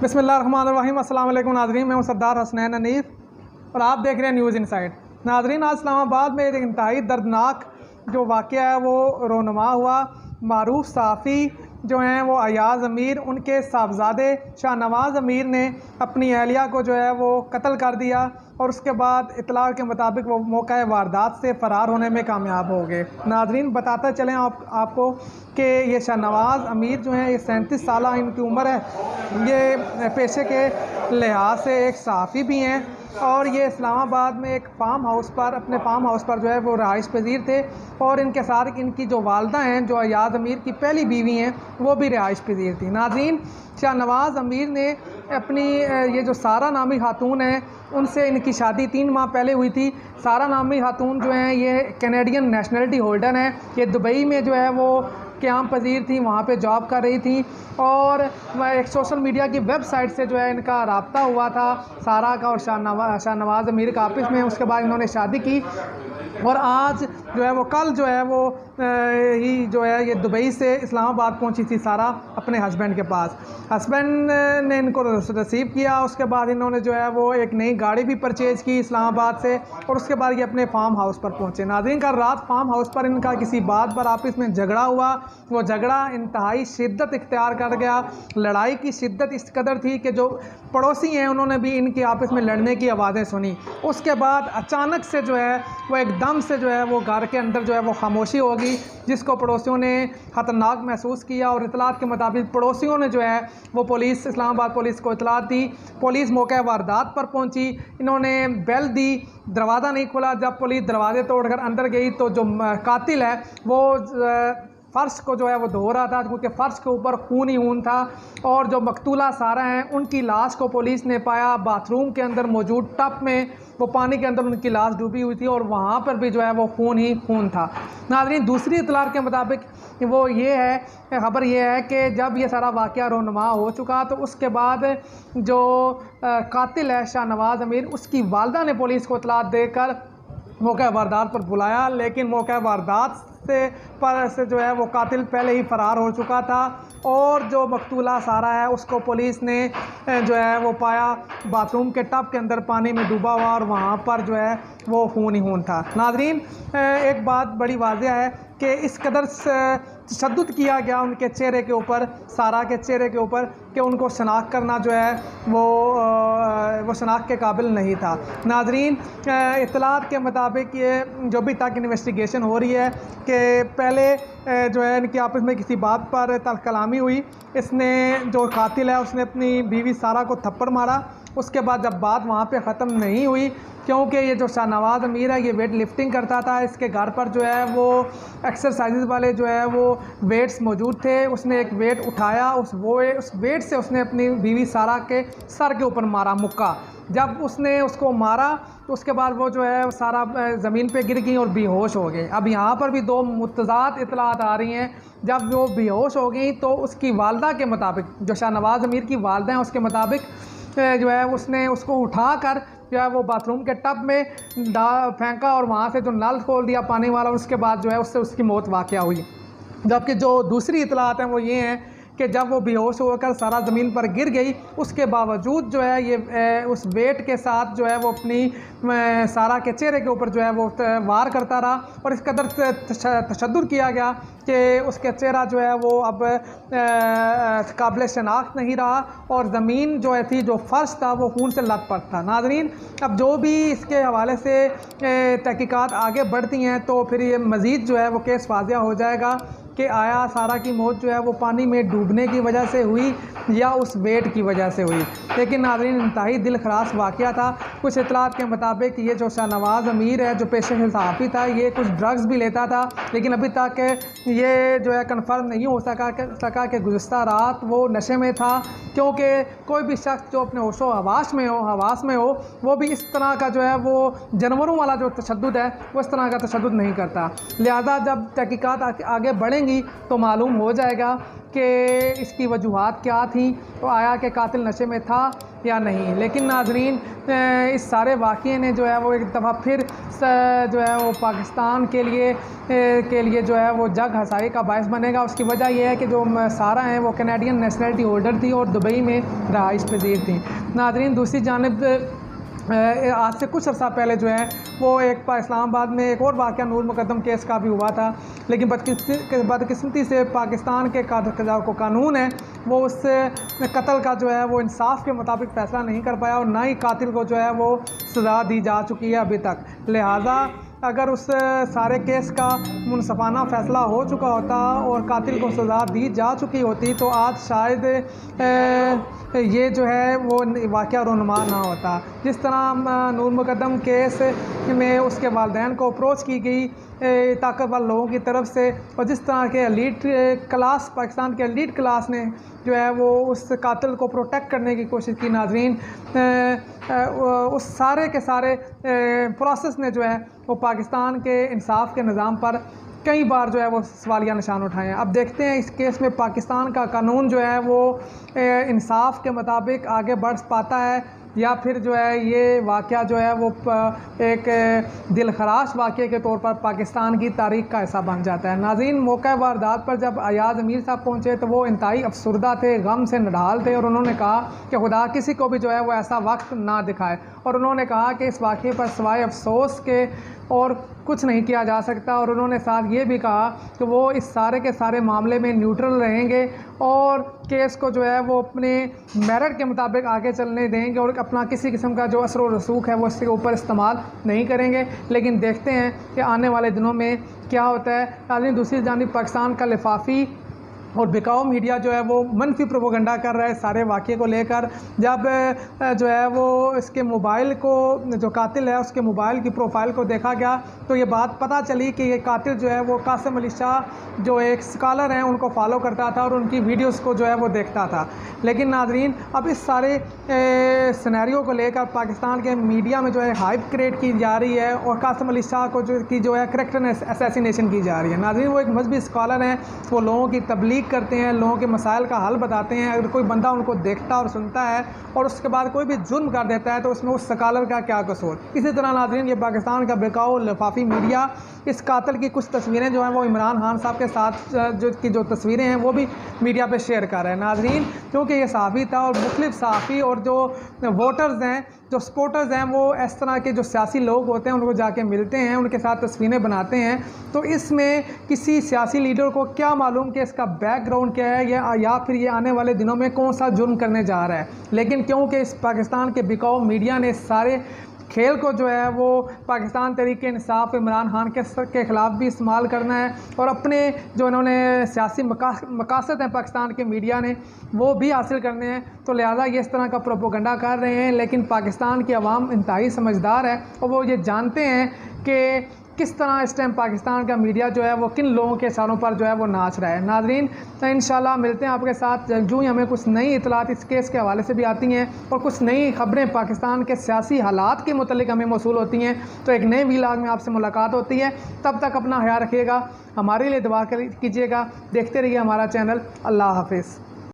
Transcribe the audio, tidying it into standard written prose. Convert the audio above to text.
बिस्मिल्लाहिर्रहमानिर्रहीम। अस्सलाम वालेकुम नाज़रीन, मैं हूं सरदार हसनैन अनीफ और आप देख रहे हैं न्यूज़ इनसाइड। नाज़रीन, आज इस्लामाबाद में एक इंतहाई दर्दनाक जो वाक़या है वो रोनुमा हुआ। मारूफ सहाफ़ी जो हैं वो अयाज़ अमीर, उनके साहबजादे शाहनवाज़ अमीर ने अपनी अहलिया को जो है वो कत्ल कर दिया और उसके बाद इत्तला के मुताबिक वो मौका वारदात से फ़रार होने में कामयाब हो गए। नाज़रीन, बताते चलें आपको कि ये शाहनवाज़ अमीर जो हैं ये 37 साल इनकी उम्र है। ये पेशे के लिहाज से एक सहाफ़ी भी हैं और ये इस्लामाबाद में एक अपने फार्म हाउस पर जो है वो रहाइश पजीर थे और इनके साथ इनकी जो वालदा हैं, जो अयाज़ अमीर की पहली बीवी हैं, वो भी रहाइश पजीर थी। नाज़रीन, शाहनवाज़ अमीर ने अपनी ये जो सारा नामी खातून है उनसे इनकी शादी 3 माह पहले हुई थी। सारा नामी खातून जो हैं ये कैनेडियन नेशनलिटी होल्डर हैं। ये दुबई में जो है वो क़याम पजीर थी, वहाँ पे जॉब कर रही थी और एक सोशल मीडिया की वेबसाइट से जो है इनका रब्ता हुआ था सारा का और शाहनवाज़ अमीर का आपस में। उसके बाद इन्होंने शादी की और आज जो है वो कल जो है वो ही जो है ये दुबई से इस्लामाबाद पहुंची थी सारा अपने हस्बैंड के पास। हस्बैंड ने इनको रिसीव किया। उसके बाद इन्होंने जो है वो एक नई गाड़ी भी परचेज़ की इस्लामाबाद से और उसके बाद ये अपने फार्म हाउस पर पहुंचे। नाज़रीन, कल रात फार्म हाउस पर इनका किसी बात पर आपस में झगड़ा हुआ। वो झगड़ा इंतहाई शिद्दत इख्तियार कर गया। लड़ाई की शिद्दत इस कदर थी कि जो पड़ोसी हैं उन्होंने भी इनकी आपस में लड़ने की आवाज़ें सुनी। उसके बाद अचानक से जो है वो एकदम से जो है वो घर के अंदर जो है वो खामोशी हो गई, जिसको पड़ोसियों ने ख़तरनाक महसूस किया और इतलात के मुताबिक पड़ोसियों ने जो है वो इस्लामाबाद पुलिस को इतलात दी। पुलिस मौके वारदात पर पहुंची। इन्होंने बेल दी, दरवाज़ा नहीं खुला। जब पुलिस दरवाजे तोड़कर अंदर गई तो जो कातिल है वो फ़र्श को जो है वो धो रहा था, क्योंकि फ़र्श के ऊपर खून ही खून था। और जो मकतूला सारा हैं उनकी लाश को पुलिस ने पाया बाथरूम के अंदर मौजूद टब में, वो पानी के अंदर उनकी लाश डूबी हुई थी और वहाँ पर भी जो है वो खून ही खून था। नाज़रीन, दूसरी इतलात के मुताबिक वो ये है, खबर ये है कि जब ये सारा वाक़या रोनुमा हो चुका तो उसके बाद जो कातिल है शाहनवाज़ अमीर, उसकी वालदा ने पुलिस को इतलात देकर मौका वारदात पर बुलाया, लेकिन मौका वारदात से जो है वो कातिल पहले ही फ़रार हो चुका था और जो मकतूला सारा है उसको पुलिस ने जो है वो पाया बाथरूम के टब के अंदर पानी में डूबा हुआ और वहाँ पर जो है वो खून ही खून था। नाज़रीन, एक बात बड़ी वाज़ेह है कि इस कदर तशद्दुद किया गया उनके चेहरे के ऊपर, सारा के चेहरे के ऊपर, कि उनको शनाख्त करना जो है वो शनाख्त के काबिल नहीं था। नाज़रीन, इत्तलात के मुताबिक ये जो भी तक इन्वेस्टिगेशन हो रही है कि पहले जो है इनकी आपस में किसी बात पर तल्ख़ कलामी हुई। इसने जो कातिल है उसने अपनी बीवी सारा को थप्पड़ मारा। उसके बाद जब बात वहाँ पे ख़त्म नहीं हुई, क्योंकि ये जो शाहनवाज़ अमीर है ये वेट लिफ्टिंग करता था, इसके घर पर जो है वो एक्सरसाइज वाले जो है वो वेट्स मौजूद थे। उसने एक वेट उठाया, उस वेट से उसने अपनी बीवी सारा के सर के ऊपर मारा मुक्का। जब उसने उसको मारा तो उसके बाद वो जो है सारा ज़मीन पे गिर गई और बेहोश हो गए। अब यहाँ पर भी दो मुतज़ाद इतलात आ रही हैं। जब वो बेहोश हो गई तो उसकी वालदा के मुताबिक, जो शाहनवाज़ अमीर की वालदा हैं, उसके मुताबिक जो है उसने उसको उठाकर जो है वो बाथरूम के टब में फेंका और वहाँ से जो नल खोल दिया पानी वाला, उसके बाद जो है उससे उसकी मौत वाक़या हुई। जबकि जो दूसरी इतलात हैं वो ये हैं कि जब वो बेहोश होकर सारा ज़मीन पर गिर गई, उसके बावजूद जो है ये उस वेट के साथ जो है वो अपनी सारा के चेहरे के ऊपर जो है वो वार करता रहा और इस कदर तशद्दुद किया गया कि उसका चेहरा जो है वो अब काबिल शनाख्त नहीं रहा और ज़मीन जो है थी, जो फ़र्श था, वो खून से लथपथ था। नाज़रीन, अब जो भी इसके हवाले से तहकीकात आगे बढ़ती हैं तो फिर ये मज़ीद जो है वो केस वाज़िया हो जाएगा कि आया सारा की मौत जो है वो पानी में डूबने की वजह से हुई या उस वेट की वजह से हुई। लेकिन नाज़रीन, इंतहाई दिल खरास वाक़या था। कुछ इतलात के मुताबिक ये जो शाहनवाज़ अमीर है, जो पेशे से सहाफ़ी था, ये कुछ ड्रग्स भी लेता था, लेकिन अभी तक ये जो है कन्फर्म नहीं हो सका कि गुज़िश्ता रात वो नशे में था, क्योंकि कोई भी शख्स जो अपने होशो हवास में हो वो भी इस तरह का जो है वो जानवरों वाला जो तशद्दुद है वो इस तरह का तशद्दुद नहीं करता। लिहाजा जब तहकीकात आगे बढ़ेंगी पूछेंगी तो मालूम हो जाएगा कि इसकी वजूहात क्या थी, तो आया कि कातिल नशे में था या नहीं। लेकिन नाजरीन, इस सारे वाक़ये ने जो है वो एक दफ़ा फिर जो है वो पाकिस्तान के लिए जो है वो जग हसाई का बायस बनेगा। उसकी वजह यह है कि जो सारा हैं वो कैनेडियन नेशनलिटी होल्डर थी और दुबई में रहाइश पजीर थी। नाजरीन, दूसरी जानिब आज से कुछ अर्सा पहले जो है वो एक इस्लामाबाद में एक और वाक़या नूर मुकद्दम केस का भी हुआ था, लेकिन बदकिस्मती से पाकिस्तान के को कानून है वो उस कत्ल का जो है वो इंसाफ के मुताबिक फ़ैसला नहीं कर पाया और ना ही कातिल को जो है वो सज़ा दी जा चुकी है अभी तक। लिहाजा अगर उस सारे केस का मुनसफ़ाना फ़ैसला हो चुका होता और कातिल को सज़ा दी जा चुकी होती तो आज शायद ये जो है वो वाक़या रोनुमा ना होता। जिस तरह नूर मुकद्दम केस में उसके वालिदैन को अप्रोच की गई ताकतवर लोगों की तरफ से, और जिस तरह के एलीट क्लास, पाकिस्तान के एलीट क्लास ने जो है वो उस कातिल को प्रोटेक्ट करने की कोशिश की, नाजरीन उस सारे के सारे प्रोसेस ने जो है वो पाकिस्तान के इंसाफ के निज़ाम पर कई बार जो है वो सवालिया निशान उठाए हैं। अब देखते हैं इस केस में पाकिस्तान का कानून जो है वो इंसाफ के मुताबिक आगे बढ़ पाता है या फिर जो है ये वाक़या जो है वो एक दिलखराश वाक़े के तौर पर पाकिस्तान की तारीख़ का हिस्सा बन जाता है। नाज़रीन, मौका वारदात पर जब अयाज़ अमीर साहब पहुँचे तो वो इंतहाई अफसुर्दा थे, गम से नढाल थे और उन्होंने कहा कि खुदा किसी को भी जो है वो ऐसा वक्त ना दिखाए, और उन्होंने कहा कि इस वाक़े पर सिवाय अफसोस के और कुछ नहीं किया जा सकता। और उन्होंने साथ ये भी कहा कि वो इस सारे के सारे मामले में न्यूट्रल रहेंगे और केस को जो है वो अपने मेरिट के मुताबिक आगे चलने देंगे और अपना किसी किस्म का जो असर व रसूख है वो इसके ऊपर इस्तेमाल नहीं करेंगे। लेकिन देखते हैं कि आने वाले दिनों में क्या होता है। नाज़रीन, दूसरी जानिब पाकिस्तान का लिफाफी और बिकाऊ मीडिया जो है वो मनफी प्रोपोगंडा कर रहा है सारे वाक़े को लेकर। जब जो है वो इसके मोबाइल को, जो कातिल है उसके मोबाइल की प्रोफाइल को देखा गया तो ये बात पता चली कि ये कातिल जो है वो कासिम अली शाह जो एक स्कॉलर हैं उनको फॉलो करता था और उनकी वीडियोस को जो है वो देखता था। लेकिन नाजरीन, अब इस सारे सिनेरियो को लेकर पाकिस्तान के मीडिया में जो है हाइप क्रिएट की जा रही है और कासिम अली शाह को जो है करैक्टर असैसिनेशन की जा रही है। नाजरीन, वो एक मजहबी स्कॉलर हैं, वो लोगों की तबलीग करते हैं, लोगों के मसाइल का हल बताते हैं। अगर कोई बंदा उनको देखता और सुनता है और उसके बाद कोई भी जुर्म कर देता है तो उसमें उस स्कॉलर का क्या कसूर। इसी तरह नाजरीन, ये पाकिस्तान का बिकाऊ लिफाफी मीडिया इस कातिल की कुछ तस्वीरें जो हैं वो इमरान खान साहब के साथ जो तस्वीरें हैं वो भी मीडिया पे शेयर कर रहे हैं। नाजरीन, क्योंकि ये सहाफ़ी था और मुख्तलिफ सहाफ़ी और जो वोटर्स हैं, जो सपोर्टर्स हैं, वो इस तरह के जो सियासी लोग होते हैं उनको जाके मिलते हैं, उनके साथ तस्वीरें बनाते हैं। तो इसमें किसी सियासी लीडर को क्या मालूम कि इसका बैकग्राउंड क्या है या फिर ये आने वाले दिनों में कौन सा जुर्म करने जा रहा है। लेकिन क्योंकि इस पाकिस्तान के बिकाऊ मीडिया ने सारे खेल को जो है वो पाकिस्तान तहरीक इंसाफ इमरान खान के ख़िलाफ़ भी इस्तेमाल करना है और अपने जो इन्होंने सियासी मकासद हैं पाकिस्तान के मीडिया ने वो भी हासिल करने हैं, तो लिहाजा ये इस तरह का प्रोपोगंडा कर रहे हैं। लेकिन पाकिस्तान की आवाम इंतहाई समझदार है और वो ये जानते हैं कि किस तरह इस टाइम पाकिस्तान का मीडिया जो है वो किन लोगों के इशारों पर जो है वो नाच रहा है। नाजरीन, इंशाल्लाह मिलते हैं आपके साथ जो ही हमें कुछ नई इतलात इस केस के हवाले से भी आती हैं और कुछ नई खबरें पाकिस्तान के सियासी हालात के मुतल्लिक हमें मौसूल होती हैं तो एक नए व्लॉग में आपसे मुलाकात होती है। तब तक अपना ख्याल रखिएगा, हमारे लिए दुआ कीजिएगा, देखते रहिए हमारा चैनल। अल्लाह हाफिज़।